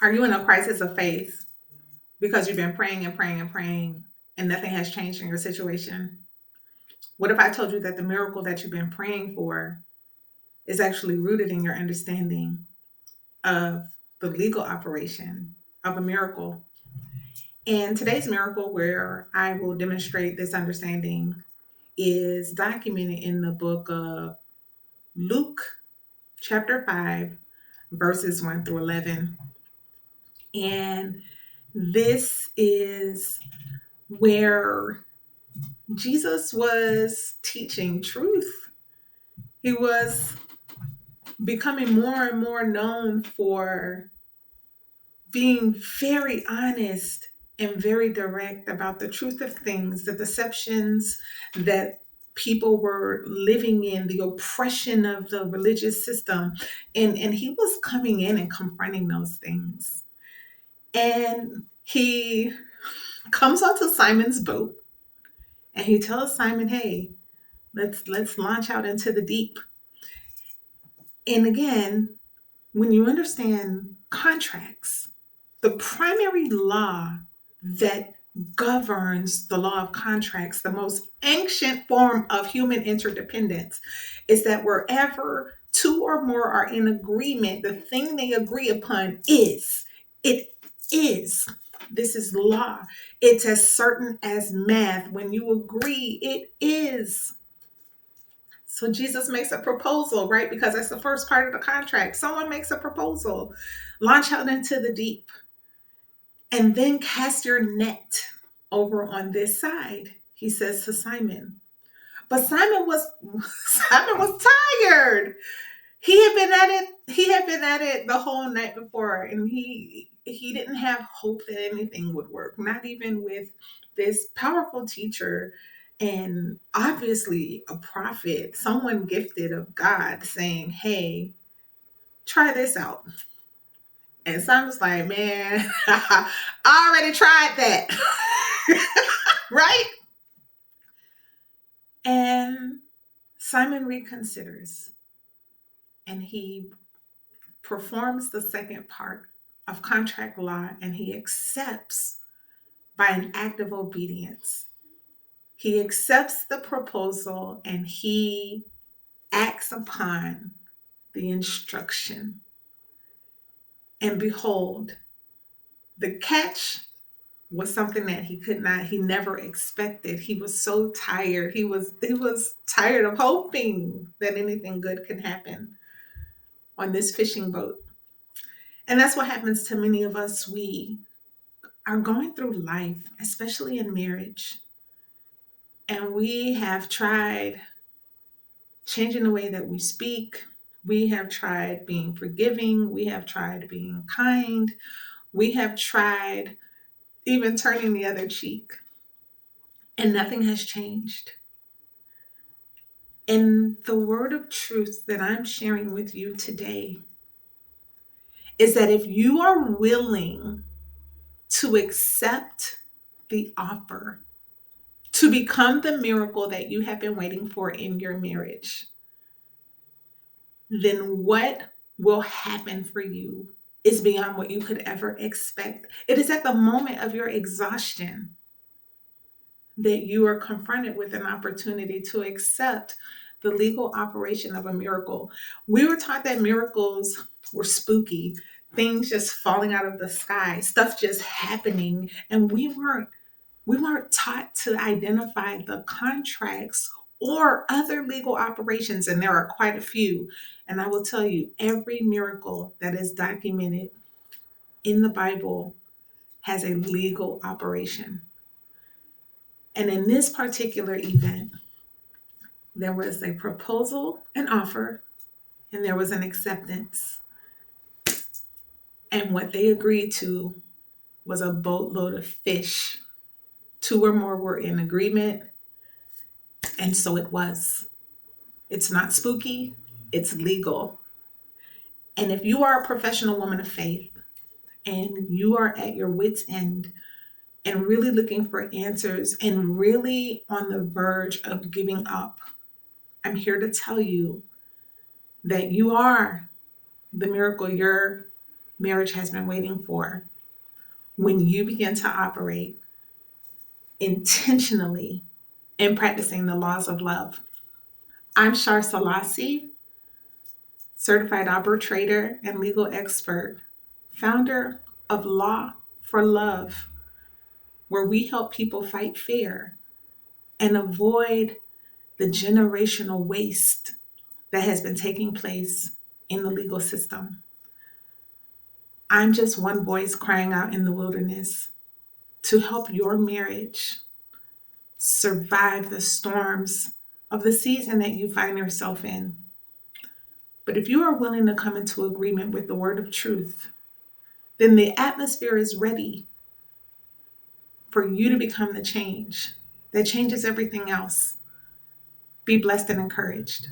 Are you in a crisis of faith because you've been praying and praying and praying and nothing has changed in your situation? What if I told you that the miracle that you've been praying for is actually rooted in your understanding of the legal operation of a miracle? And today's miracle, where I will demonstrate this understanding, is documented in the book of Luke, chapter 5, verses 1 through 11. And this is where Jesus was teaching truth. He was becoming more and more known for being very honest and very direct about the truth of things, the deceptions that people were living in, the oppression of the religious system. And he was coming in and confronting those things. And he comes onto Simon's boat and he tells Simon, hey, let's launch out into the deep. And again, when you understand contracts, the primary law that governs the law of contracts, the most ancient form of human interdependence, is that wherever two or more are in agreement, the thing they agree upon is. It is. This is law. It's as certain as math. When you agree, it is. So Jesus makes a proposal, right? Because that's the first part of the contract. Someone makes a proposal. Launch out into the deep and then cast your net over on this side, he says to Simon. But Simon was tired. He had been at it the whole night before, and he didn't have hope that anything would work, not even with this powerful teacher and obviously a prophet, someone gifted of God, saying, hey, try this out. And Simon's like, man, I already tried that. Right? And Simon reconsiders and he performs the second part of contract law and he accepts by an act of obedience. He accepts the proposal and he acts upon the instruction. And behold, the catch was something that he never expected. He was so tired. He was tired of hoping that anything good could happen on this fishing boat. And that's what happens to many of us. We are going through life, especially in marriage, and we have tried changing the way that we speak. We have tried being forgiving. We have tried being kind. We have tried even turning the other cheek, and nothing has changed. And the word of truth that I'm sharing with you today is that if you are willing to accept the offer to become the miracle that you have been waiting for in your marriage, then what will happen for you is beyond what you could ever expect. It is at the moment of your exhaustion that you are confronted with an opportunity to accept the legal operation of a miracle. We were taught that miracles were spooky, things just falling out of the sky, stuff just happening, and we weren't taught to identify the contracts or other legal operations, and there are quite a few. And I will tell you, every miracle that is documented in the Bible has a legal operation. And in this particular event, there was a proposal, an offer, and there was an acceptance. And what they agreed to was a boatload of fish. Two or more were in agreement, and so it was. It's not spooky, it's legal. And if you are a professional woman of faith and you are at your wits' end and really looking for answers and really on the verge of giving up, I'm here to tell you that you are the miracle you're marriage has been waiting for when you begin to operate intentionally in practicing the laws of love. I'm Shar Selassie, certified arbitrator and legal expert, founder of Law for Love, where we help people fight fair and avoid the generational waste that has been taking place in the legal system. I'm just one voice crying out in the wilderness to help your marriage survive the storms of the season that you find yourself in. But if you are willing to come into agreement with the word of truth, then the atmosphere is ready for you to become the change that changes everything else. Be blessed and encouraged.